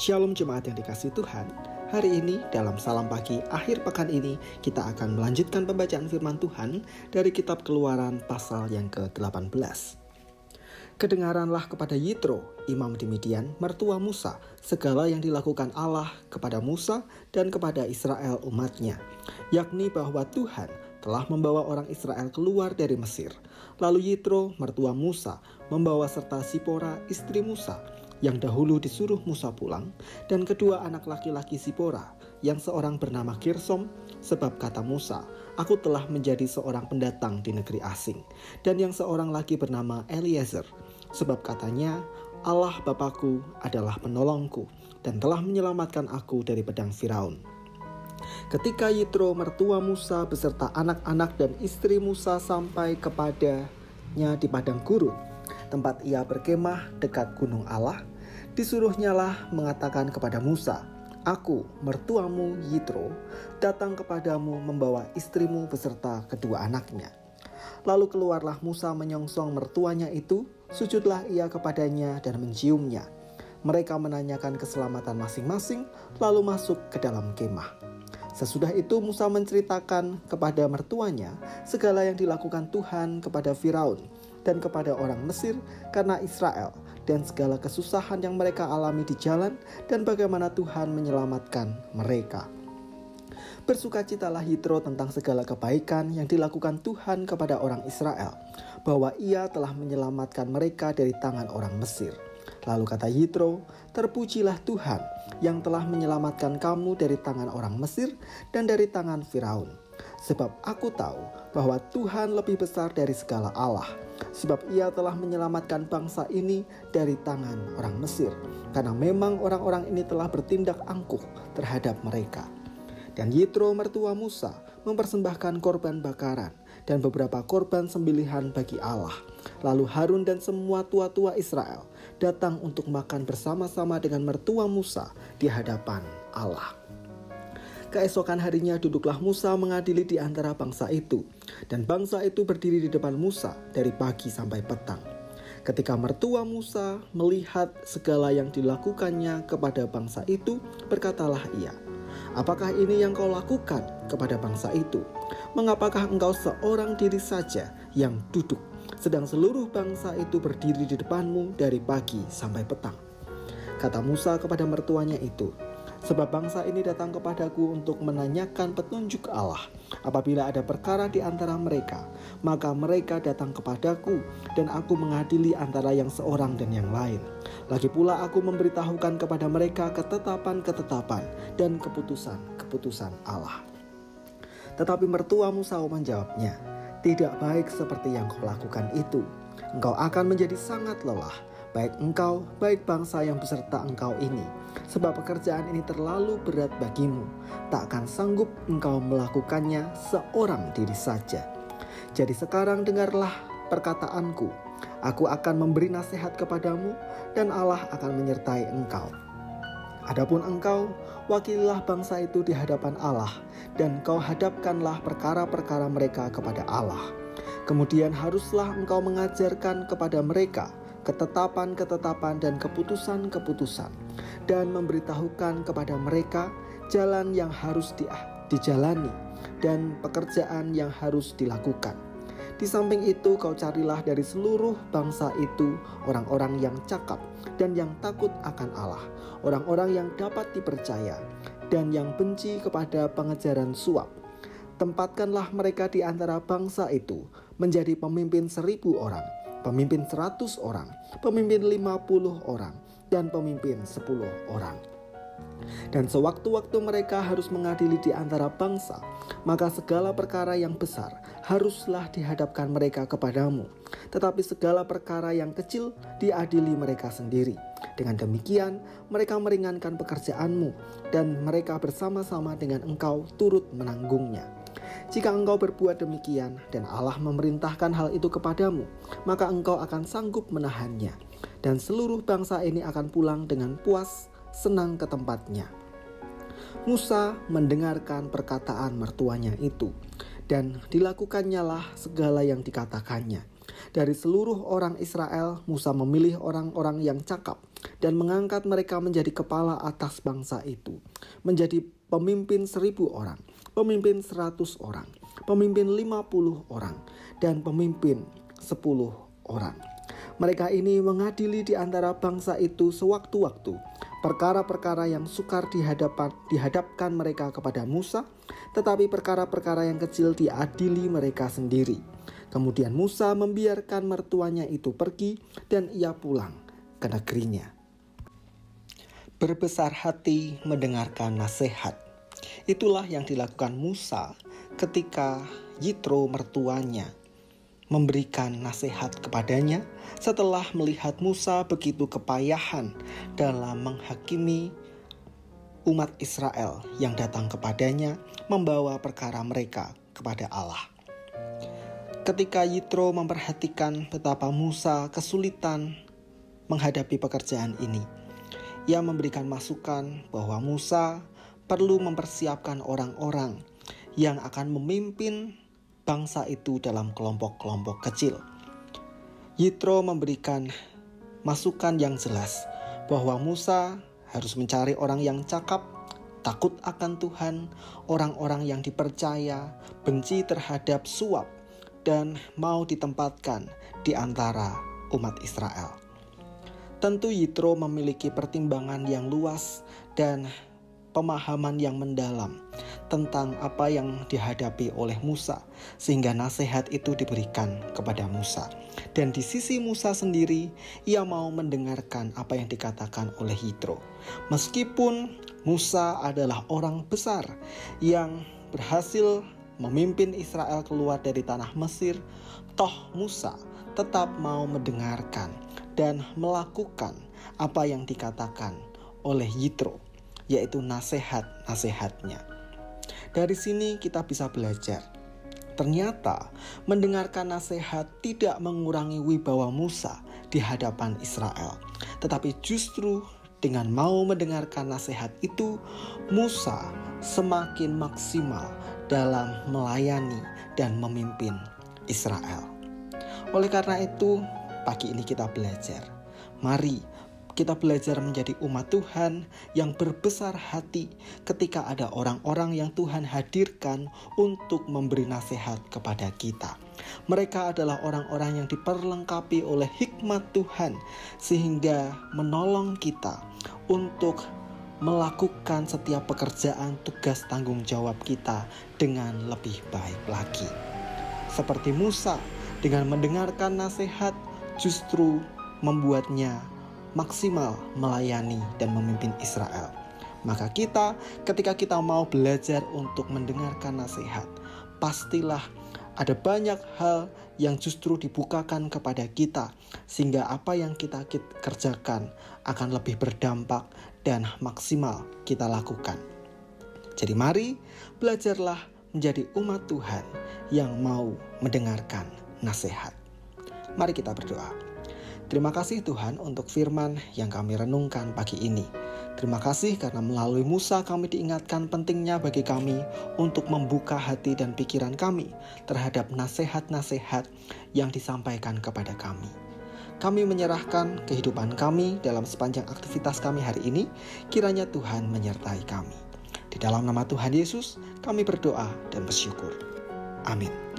Shalom jemaat yang dikasihi Tuhan. Hari ini dalam Salam Pagi akhir pekan ini kita akan melanjutkan pembacaan firman Tuhan dari kitab Keluaran pasal yang ke-18. Kedengaranlah kepada Yitro, imam di Midian, mertua Musa, segala yang dilakukan Allah kepada Musa dan kepada Israel umatnya, yakni bahwa Tuhan telah membawa orang Israel keluar dari Mesir. Lalu Yitro, mertua Musa, membawa serta Sipora, istri Musa, yang dahulu disuruh Musa pulang, dan kedua anak laki-laki Sipora, yang seorang bernama Gersom, sebab kata Musa, aku telah menjadi seorang pendatang di negeri asing, dan yang seorang lagi bernama Eliezer, sebab katanya, Allah Bapakku adalah penolongku, dan telah menyelamatkan aku dari pedang Firaun. Ketika Yitro mertua Musa beserta anak-anak dan istri Musa sampai kepadanya di padang gurun, tempat ia berkemah dekat gunung Allah, disuruhnyalah mengatakan kepada Musa, aku, mertuamu Yitro, datang kepadamu membawa istrimu beserta kedua anaknya. Lalu keluarlah Musa menyongsong mertuanya itu, sujudlah ia kepadanya dan menciumnya. Mereka menanyakan keselamatan masing-masing, lalu masuk ke dalam kemah. Sesudah itu Musa menceritakan kepada mertuanya segala yang dilakukan Tuhan kepada Firaun dan kepada orang Mesir karena Israel, dan segala kesusahan yang mereka alami di jalan, dan bagaimana Tuhan menyelamatkan mereka. Bersukacitalah Yitro tentang segala kebaikan yang dilakukan Tuhan kepada orang Israel, bahwa ia telah menyelamatkan mereka dari tangan orang Mesir. Lalu kata Yitro, terpujilah Tuhan yang telah menyelamatkan kamu dari tangan orang Mesir dan dari tangan Firaun. Sebab aku tahu bahwa Tuhan lebih besar dari segala Allah, sebab ia telah menyelamatkan bangsa ini dari tangan orang Mesir, karena memang orang-orang ini telah bertindak angkuh terhadap mereka. Dan Yitro mertua Musa mempersembahkan korban bakaran dan beberapa korban sembelihan bagi Allah. Lalu Harun dan semua tua-tua Israel datang untuk makan bersama-sama dengan mertua Musa di hadapan Allah. Keesokan harinya duduklah Musa mengadili di antara bangsa itu, dan bangsa itu berdiri di depan Musa dari pagi sampai petang. Ketika mertua Musa melihat segala yang dilakukannya kepada bangsa itu, berkatalah ia, apakah ini yang kau lakukan kepada bangsa itu? Mengapakah engkau seorang diri saja yang duduk, sedang seluruh bangsa itu berdiri di depanmu dari pagi sampai petang? Kata Musa kepada mertuanya itu, sebab bangsa ini datang kepadaku untuk menanyakan petunjuk Allah. Apabila ada perkara di antara mereka, maka mereka datang kepadaku, dan aku mengadili antara yang seorang dan yang lain. Lagi pula aku memberitahukan kepada mereka ketetapan-ketetapan dan keputusan-keputusan Allah. Tetapi mertua Musa menjawabnya, tidak baik seperti yang kau lakukan itu. Engkau akan menjadi sangat lelah, baik engkau, baik bangsa yang beserta engkau ini. Sebab pekerjaan ini terlalu berat bagimu, takkan sanggup engkau melakukannya seorang diri saja. Jadi sekarang dengarlah perkataanku, aku akan memberi nasihat kepadamu, dan Allah akan menyertai engkau. Adapun engkau, wakililah bangsa itu di hadapan Allah, dan kau hadapkanlah perkara-perkara mereka kepada Allah. Kemudian haruslah engkau mengajarkan kepada mereka ketetapan-ketetapan dan keputusan-keputusan, dan memberitahukan kepada mereka jalan yang harus dijalani dan pekerjaan yang harus dilakukan. Di samping itu kau carilah dari seluruh bangsa itu orang-orang yang cakap dan yang takut akan Allah, orang-orang yang dapat dipercaya dan yang benci kepada pengejaran suap. Tempatkanlah mereka di antara bangsa itu menjadi pemimpin 1.000 orang, pemimpin 100 orang, pemimpin 50 orang, dan pemimpin 10 orang. Dan sewaktu-waktu mereka harus mengadili di antara bangsa, maka segala perkara yang besar haruslah dihadapkan mereka kepadamu, tetapi segala perkara yang kecil diadili mereka sendiri. Dengan demikian mereka meringankan pekerjaanmu, dan mereka bersama-sama dengan engkau turut menanggungnya. Jika engkau berbuat demikian dan Allah memerintahkan hal itu kepadamu, maka engkau akan sanggup menahannya, dan seluruh bangsa ini akan pulang dengan puas senang ke tempatnya. Musa mendengarkan perkataan mertuanya itu, dan dilakukannya segala yang dikatakannya. Dari seluruh orang Israel, Musa memilih orang-orang yang cakap dan mengangkat mereka menjadi kepala atas bangsa itu, menjadi pemimpin 1.000 orang, pemimpin 100 orang, pemimpin 50 orang, dan pemimpin 10 orang. Mereka ini mengadili di antara bangsa itu sewaktu-waktu perkara-perkara yang sukar dihadapkan mereka kepada Musa, tetapi perkara-perkara yang kecil diadili mereka sendiri. Kemudian Musa membiarkan mertuanya itu pergi dan ia pulang ke negerinya. Berbesar hati mendengarkan nasihat. Itulah yang dilakukan Musa ketika Yitro mertuanya memberikan nasihat kepadanya setelah melihat Musa begitu kepayahan dalam menghakimi umat Israel yang datang kepadanya membawa perkara mereka kepada Allah. Ketika Yitro memperhatikan betapa Musa kesulitan menghadapi pekerjaan ini, ia memberikan masukan bahwa Musa perlu mempersiapkan orang-orang yang akan memimpin bangsa itu dalam kelompok-kelompok kecil. Yitro memberikan masukan yang jelas bahwa Musa harus mencari orang yang cakap, takut akan Tuhan, orang-orang yang dipercaya, benci terhadap suap, dan mau ditempatkan di antara umat Israel. Tentu Yitro memiliki pertimbangan yang luas dan pemahaman yang mendalam tentang apa yang dihadapi oleh Musa, sehingga nasihat itu diberikan kepada Musa. Dan di sisi Musa sendiri, ia mau mendengarkan apa yang dikatakan oleh Yitro. Meskipun Musa adalah orang besar yang berhasil memimpin Israel keluar dari tanah Mesir, toh Musa tetap mau mendengarkan dan melakukan apa yang dikatakan oleh Yitro, yaitu nasihat-nasihatnya. Dari sini kita bisa belajar, ternyata mendengarkan nasihat tidak mengurangi wibawa Musa di hadapan Israel, tetapi justru dengan mau mendengarkan nasihat itu, Musa semakin maksimal dalam melayani dan memimpin Israel. Oleh karena itu, pagi ini kita belajar. Mari kita belajar menjadi umat Tuhan yang berbesar hati ketika ada orang-orang yang Tuhan hadirkan untuk memberi nasihat kepada kita. Mereka adalah orang-orang yang diperlengkapi oleh hikmat Tuhan sehingga menolong kita untuk melakukan setiap pekerjaan, tugas, tanggung jawab kita dengan lebih baik lagi. Seperti Musa, dengan mendengarkan nasihat justru membuatnya maksimal melayani dan memimpin Israel. Maka kita, ketika kita mau belajar untuk mendengarkan nasihat, pastilah ada banyak hal yang justru dibukakan kepada kita, sehingga apa yang kita kerjakan akan lebih berdampak dan maksimal kita lakukan. Jadi mari belajarlah menjadi umat Tuhan yang mau mendengarkan nasihat. Mari kita berdoa. Terima kasih Tuhan untuk firman yang kami renungkan pagi ini. Terima kasih karena melalui Musa kami diingatkan pentingnya bagi kami untuk membuka hati dan pikiran kami terhadap nasihat-nasihat yang disampaikan kepada kami. Kami menyerahkan kehidupan kami dalam sepanjang aktivitas kami hari ini, kiranya Tuhan menyertai kami. Di dalam nama Tuhan Yesus, kami berdoa dan bersyukur. Amin.